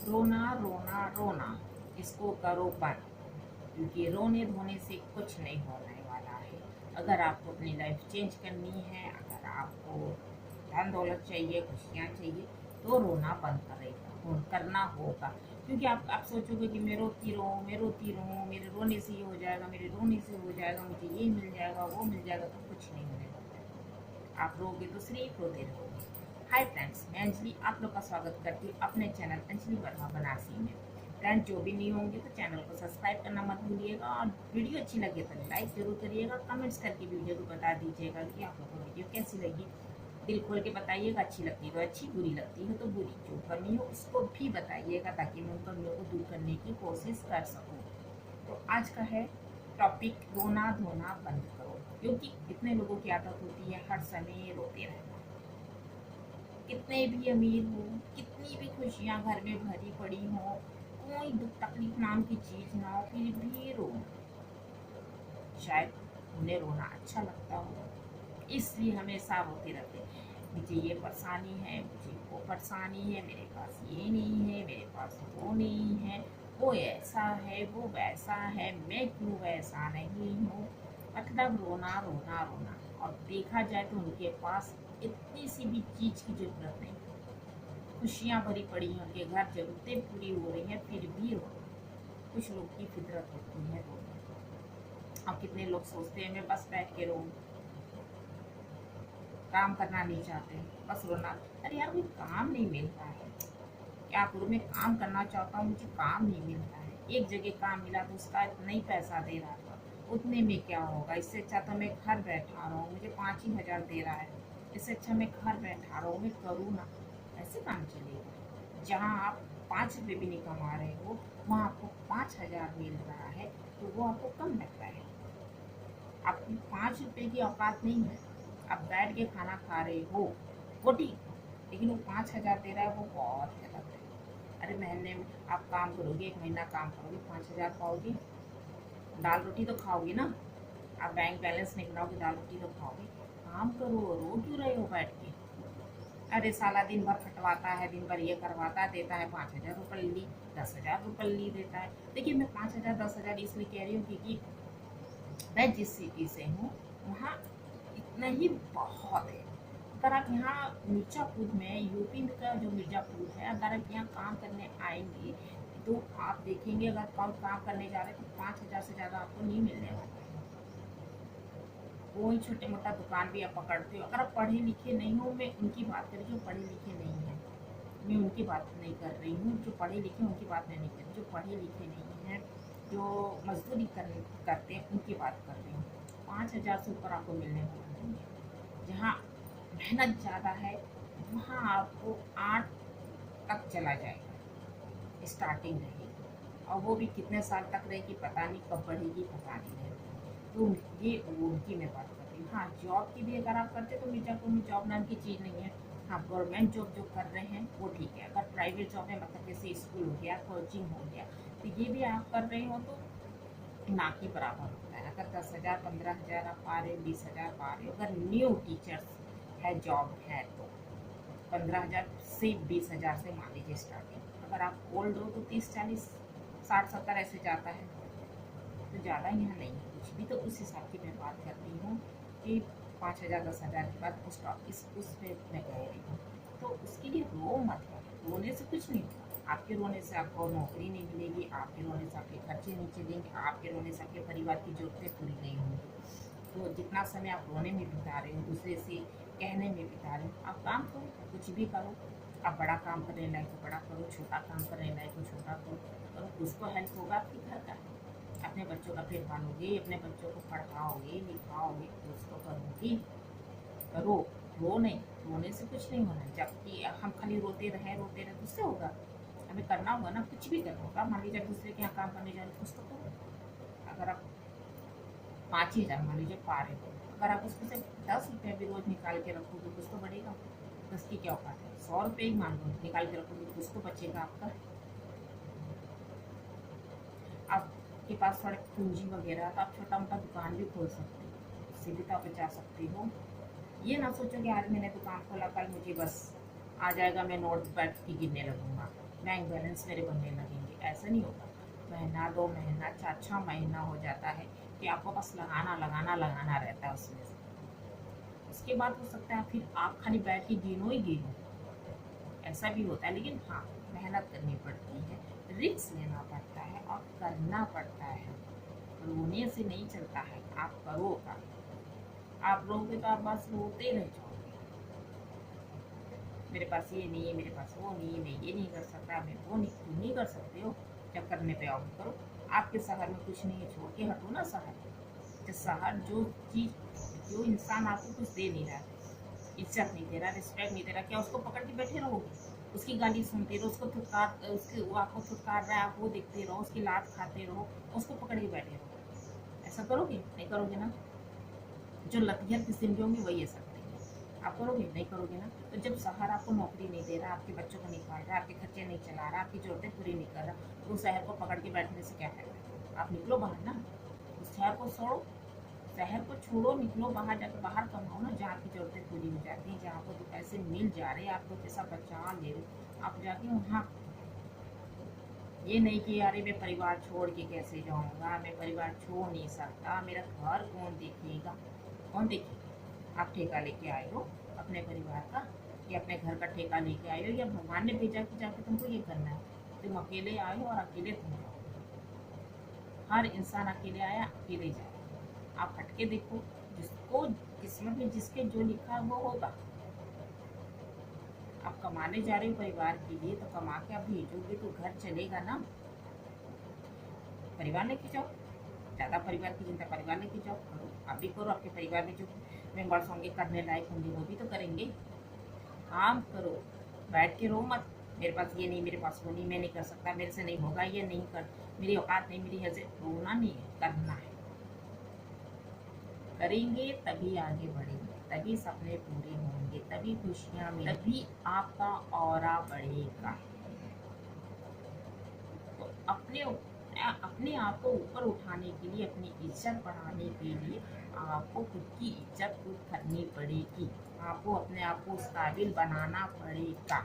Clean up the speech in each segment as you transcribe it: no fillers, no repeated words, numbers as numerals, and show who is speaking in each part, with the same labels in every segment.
Speaker 1: रोना रोना रोना इसको करो बंद, क्योंकि रोने धोने से कुछ नहीं होने वाला है। अगर आपको अपनी लाइफ चेंज करनी है, अगर आपको धन दौलत चाहिए, खुशियाँ चाहिए, तो रोना बंद करेगा करना होगा। क्योंकि आप सोचोगे कि मैं रोती रहूँ, मैं रोती रहूँ, मेरे रोने से ये हो जाएगा, मेरे रोने से हो जाएगा, मुझे ये मिल जाएगा, वो मिल जाएगा, तो कुछ नहीं होने वाला है। आप रोगे तो सिर्फ रोते रहोगे। हाय फ्रेंड्स, मैं अंजलि आप लोग का स्वागत करती हूँ अपने चैनल अंजलि वर्मा बनारसी में। फ्रेंड्स, जो भी नहीं होंगे तो चैनल को सब्सक्राइब करना मत भूलिएगा, और वीडियो अच्छी लगे तो लाइक जरूर करिएगा। कमेंट्स करके वीडियो को बता दीजिएगा कि आप लोगों को वीडियो कैसी लगी। दिल खोल के बताइएगा, अच्छी लगती तो अच्छी, बुरी लगती है तो बुरी। जो कमी हो उसको भी बताइएगा, ताकि मैं उन कमियों को दूर करने की कोशिश कर सकूँ। तो आज का है टॉपिक, रोना धोना बंद करो। क्योंकि कितने लोगों की आदत होती है हर समय रोते रहना। कितने भी अमीर हो, कितनी भी खुशियाँ घर में भरी पड़ी हो, कोई दुख तकलीफ नाम की चीज़ ना हो, फिर भी रो। शायद उन्हें रोना अच्छा लगता हो, इसलिए हमेशा रोते रहते हैं। मुझे ये परेशानी है, मुझे वो परेशानी है, मेरे पास ये नहीं है, मेरे पास वो नहीं है, वो ऐसा है, वो वैसा है, मैं क्यों वैसा नहीं हूँ। मतलब रोना रोना रोना। और देखा जाए तो उनके पास इतनी सी भी चीज़ की जरूरत नहीं, खुशियाँ भरी पड़ी हैं, उनके घर जरूरतें पूरी हो रही हैं, फिर भी रो। कुछ लोग की फितरत होती है रोना। और कितने लोग सोचते हैं मैं बस बैठ के रो, काम करना नहीं चाहते, बस रोना। अरे यार, कोई काम नहीं मिल रहा है, क्या करूँ, मैं काम करना चाहता हूँ, मुझे काम नहीं मिल रहा है। एक जगह काम मिला तो उसका इतना ही पैसा दे रहा था, उतने में क्या होगा। इससे अच्छा तो मैं घर बैठा रहा हूँ, मुझे 5 ही हज़ार दे रहा है, इससे अच्छा मैं घर बैठा रहा हूँ, मैं करूँ ना। ऐसे काम चलेगा? जहाँ आप 5 रुपये भी नहीं कमा रहे हो, वहाँ आपको 5 हज़ार मिल रहा है, तो वो आपको कम लग रहा है। आपकी 5 रुपये की औकात नहीं है। आप बैठ के खाना खा रहे हो, वो ठीक, लेकिन वो 5 हज़ार दे रहा है, वो बहुत गलत है। अरे महीने में आप काम करोगे, 1 महीना काम करोगे, 5 हज़ार पाओगे, दाल रोटी तो खाओगे ना। आप बैंक बैलेंस नहीं बनाओगे, दाल रोटी तो खाओगे। काम करो, रो क्यों रहे हो बैठ के। अरे साला दिन भर खटवाता है, दिन भर ये करवाता है, देता है 5 हज़ार रुपये, 10 हज़ार रुपये देता है। देखिए, मैं 5 हज़ार 10 हज़ार इसलिए कह रही हूँ क्योंकि मैं जिस सिटी से हूँ वहाँ इतना ही बहुत है। अगर आप यहाँ मिर्ज़ापुर में, यूपी का जो मिर्ज़ापुर है, अगर आप यहाँ काम करने आएंगे तो आप देखेंगे, अगर काम करने जा रहे हैं तो 5 हज़ार से ज़्यादा आपको नहीं मिलने वाला है। कोई छोटे मोटा दुकान भी आप पकड़ते हो, अगर आप पढ़े लिखे नहीं हो, मैं उनकी बात कर रही हूँ, पढ़े लिखे नहीं हैं, मैं उनकी बात नहीं कर रही हूँ। जो पढ़े लिखे हैं उनकी बात मैं नहीं कर रही, जो पढ़े लिखे नहीं हैं, जो मजदूरी करते हैं, उनकी बात कर रही हूँ। 5 हज़ार से ऊपर आपको मिलने वाला नहीं है। जहाँ मेहनत ज़्यादा है वहाँ आपको 8 तक चला जाएगा, स्टार्टिंग रहेगी, और वो भी कितने साल तक रहेगी पता नहीं, कब बढ़ेगी पता नहीं है। तो ये उनकी मैं बात कर रही हूँ। हाँ, जॉब की भी अगर आप करते तो मिर्ज़ापुर में जॉब नाम की चीज़ नहीं है। हाँ, गवर्नमेंट जॉब जो कर रहे हैं वो ठीक है। अगर प्राइवेट जॉब है, मतलब जैसे स्कूल हो गया, कोचिंग हो गया, तो ये भी आप कर रहे हो तो ना के बराबर होता है। अगर 10 हज़ार 15 हज़ार आप पा रहे हो, 20 हज़ार पा रहे हो, अगर न्यू टीचर्स है, जॉब है, तो 15 हज़ार से 20 हज़ार से मान लीजिए स्टार्टिंग। अगर आप ओल्ड हो तो 30 40 60 70 ऐसे जाता है, तो ज़्यादा यहाँ नहीं है कुछ भी। तो उस हिसाब की मैं बात कर रही हूँ कि 5 हज़ार 10 हज़ार के बाद उस पे मैं कह रही हूँ। तो उसके लिए रो मत, रोने से कुछ नहीं होगा। आपके रोने से आपको नौकरी नहीं मिलेगी, आपके रोने से आपके खर्चे नहीं चलेंगे, आपके रोने से आपके परिवार की ज़रूरतें पूरी नहीं होंगी। तो जितना समय आप रोने में बिता रहे हो, दूसरे से कहने में बिता रहे हो, आप काम करो, कुछ भी करो। आप बड़ा काम करने लायक को बड़ा करो, छोटा काम करने लायक को छोटा करो, उसको हेल्प होगा आपके घर का। अपने बच्चों का पेट पालोगे, अपने बच्चों को पढ़ाओगे लिखाओगे, कुछ तो करोगी। करो, रो नहीं, रोने से कुछ नहीं होना। जबकि हम खाली रोते रहे तो उससे होगा? हमें करना होगा ना, कुछ भी करना होगा। मान लीजिए दूसरे के यहाँ काम करने जा रहे हो, कुछ तो करो। अगर आप 5 ही हज़ार मान लीजिए पा रहे हो, अगर आप उसमें से 10 रुपये भी रोज निकाल के रखोगे, कुछ तो बढ़ेगा। 10 की क्या औकात है, 100 रुपये ही मान लो निकाल के रखोगे, कुछ तो बचेगा आपका। आपके पास थोड़ी पूंजी वगैरह, तो आप छोटा मोटा दुकान भी खोल सकते हो, उससे भी तो आप बचा सकते हो। ये ना सोचो कि आज मैंने दुकान खोला, कल मुझे बस आ जाएगा, मैं नोट बैठ के गिनने लगूंगा। बैंक बैलेंस मेरे बनने लगेंगे। ऐसा नहीं होगा। महीना 2 महीना 4-6 महीना हो जाता है कि आपको बस लगाना लगाना लगाना रहता है उसमें से। उसके बाद हो सकता है फिर आप खाली बैठ के गिनो ही गिनो, ऐसा भी होता है। लेकिन हाँ, मेहनत करनी पड़ती है, रिस्क लेना पड़ता है और करना पड़ता है। रोने से नहीं चलता है, आप करो काम। आप रोगे तो आप बस रोते रह जाओगे, मेरे पास ये नहीं है, मेरे पास वो नहीं है, मैं ये नहीं कर सकता, मैं वो नहीं। क्यों नहीं कर सकते हो? जब करने पे आओ करो। आपके शहर में कुछ नहीं है, छोड़ के हटो ना शहर। जो शहर जो चीज जो इंसान आपको कुछ दे नहीं रहा, इज्जत नहीं दे रहा, रिस्पेक्ट नहीं दे रहा, क्या उसको पकड़ के बैठे रहोगे? उसकी गाली सुनते रहो, उसको थुतकार उसके वो आपको थुतकार रहा है, आप वो देखते रहो, उसकी लात खाते रहो, उसको पकड़ के बैठे रहो? ऐसा करोगे? नहीं करोगे ना। जो लतियत किस्म की होंगी वही ऐसा करेंगे। आप करोगे? नहीं करोगे ना। तो जब शहर आपको नौकरी नहीं दे रहा, आपके बच्चों को नहीं पाल रहा, आपके खर्चे नहीं चला रहा, आपकी जरूरतें पूरी नहीं कर रहा, तो उस शहर को पकड़ के बैठने से क्या फायदा? आप निकलो बाहर ना, उस शहर को छोड़ो, शहर को छोड़ो, निकलो बाहर, जाकर बाहर कमाओ ना, जहाँ आपकी जरूरतें पूरी हो जाती हैं, जहाँ आपको 2 पैसे मिल जा रहे हैं, आप 2 पैसा बचा ले रहे, आप जाके वहाँ। ये नहीं कि अरे मैं परिवार छोड़ के कैसे जाऊँगा, मैं परिवार छोड़ नहीं सकता, मेरा घर कौन देखेगा? कौन देखेगा? आप ठेका लेके आए हो अपने परिवार का, या अपने घर का ठेका लेके आए हो, या भगवान ने भेजा कि जाके तुमको ये करना है? तुम अकेले आए हो और अकेले तुम जाओ। हर इंसान अकेले आया, अकेले जाए। आप हटके देखो, जिसको किस्मत में जिसके जो लिखा है वो होगा। आप कमाने जा रहे हो परिवार के लिए, तो कमा के आप भेजोगे तो घर चलेगा ना। परिवार लेके जाओ, ज़्यादा परिवार की चिंता, परिवार लेके जाओ, करो, आप भी करो। आपके परिवार में जो मेंबर्स होंगे करने लायक होंगे वो भी तो करेंगे। काम करो, बैठ के रो मत, मेरे पास ये नहीं, मेरे पास वो नहीं, मैं नहीं कर सकता, मेरे से नहीं होगा, ये नहीं कर, मेरी औकात नहीं, मेरी हैसियत। रोना नहीं है, करना है। करेंगे तभी आगे बढ़ेंगे, तभी सपने पूरे होंगे, तभी खुशियाँ मिलेंगी, तभी आपका ऑरा बढ़ेगा। तो अपने आप को ऊपर उठाने के लिए, अपनी इज्जत बढ़ाने के लिए आपको खुद की इज्जत खुद करनी पड़ेगी। आपको अपने आप को उस काबिल बनाना पड़ेगा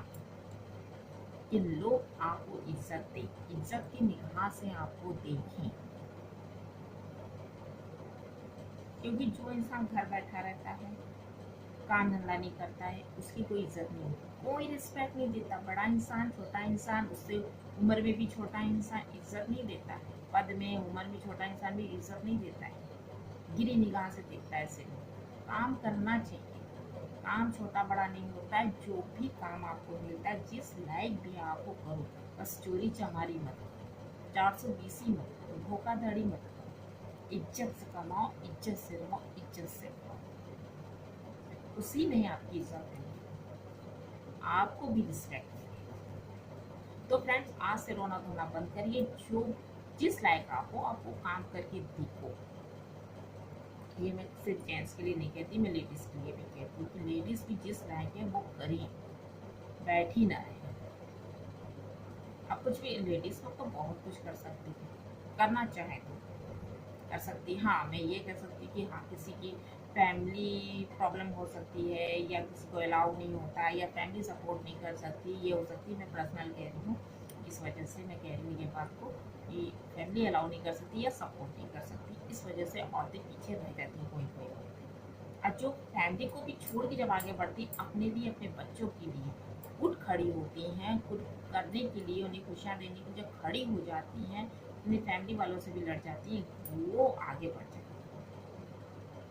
Speaker 1: कि लोग आपको इज्जत दें, इज्जत की निगाह से आपको देखें। क्योंकि जो इंसान घर बैठा रहता है, काम धंधा नहीं करता है, उसकी कोई इज्जत नहीं होती, कोई रिस्पेक्ट नहीं देता। बड़ा इंसान, छोटा इंसान, उससे उम्र में भी छोटा इंसान इज्जत नहीं देता है, पद में उम्र में छोटा इंसान भी इज्जत नहीं देता है, गिरी निगाह से देखता है। ऐसे लोग काम करना चाहिए, काम छोटा बड़ा नहीं होता है। जो भी काम आपको मिलता है, जिस लायक भी आपको करो, बस चोरी चमारी मत करो, 420 मत करो, धोखाधड़ी मत करो, इज्जत से कमाओ, इज्जत से रहो, इज्जत से खाओ, उसी में आपकी इज्जत है, आपको भी रिस्पेक्ट मिलेगा। तो फ्रेंड्स, आज से रोना धोना बंद करिए। जो जिस लायक आप हो, आपको काम करके दिखो। ये मैं सिर्फ जेंट्स के लिए नहीं कहती, मैं लेडीज़ के लिए भी कहती हूँ कि लेडीज़ भी जिस लायक है वो करिए, बैठी ना रहे। अब कुछ भी लेडीज़ लोग तो बहुत कुछ कर सकती है, करना चाहे तो कर सकती। हाँ, मैं ये कह सकती कि हाँ, किसी की फैमिली प्रॉब्लम हो सकती है, या किसी को अलाउ नहीं होता, या फैमिली सपोर्ट नहीं कर सकती, ये हो सकती है। मैं पर्सनल कह रही हूँ, इस वजह से मैं कह रही हूँ ये बात को कि फैमिली अलाउ नहीं कर सकती या सपोर्ट नहीं कर सकती, इस वजह से औरतें पीछे रह जाती हैं कोई कोई औरतें। और जो फैमिली को भी छोड़ के जब आगे बढ़ती, अपने लिए, अपने बच्चों के लिए खुद खड़ी होती हैं, खुद करने के लिए, उन्हें खुशियाँ देने के लिए जब खड़ी हो जाती हैं, अपनी फैमिली वालों से भी लड़ जाती हैं, वो आगे बढ़ जाती है,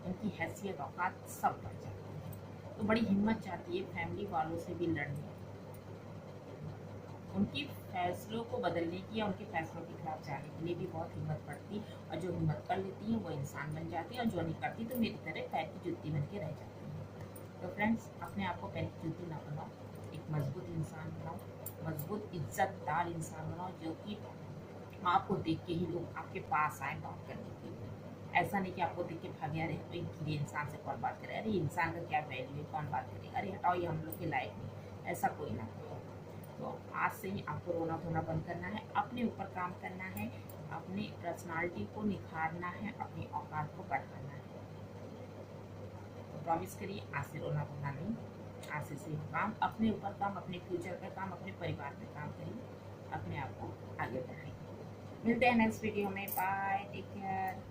Speaker 1: उनकी हैसियत औकात सब बढ़ जाती है। तो बड़ी हिम्मत चाहती है फैमिली वालों से भी लड़ने, उनकी फैसलों को बदलने की, या उनके फैसलों के खिलाफ जाने के लिए भी बहुत हिम्मत पड़ती। और जो हिम्मत कर लेती है वो इंसान बन जाती है, और जो नहीं करती तो मेरी तरह पैर की जुत्ती बन के रह जाती है। तो फ्रेंड्स, अपने आप को पैर की जुत्ती ना बनाओ, एक मजबूत इंसान बनाओ, मजबूत इज्जतदार इंसान बनाओ, जो कि आपको देख के ही लोग आपके पास आए बात करने के लिए। ऐसा नहीं कि आपको देख के भागे, अरे ये इंसान से कौन बात करे, अरे इंसान का क्या वैल्यू है, कौन बात करे, अरे हटाओ ये हम लोग के लायक नहीं, ऐसा कोई ना करे। तो आज से ही आपको रोना धोना बंद करना है, अपने ऊपर काम करना है, अपनी पर्सनालिटी को निखारना है, अपनी औकात को बढ़ाना है। तो प्रॉमिस करिए, आज से रोना धोना नहीं, आज से काम, अपने ऊपर काम, अपने फ्यूचर पे काम, अपने परिवार पे काम करिए, अपने आप को आगे बढ़ाइए। मिलते हैं नेक्स्ट वीडियो में। Bye, take care.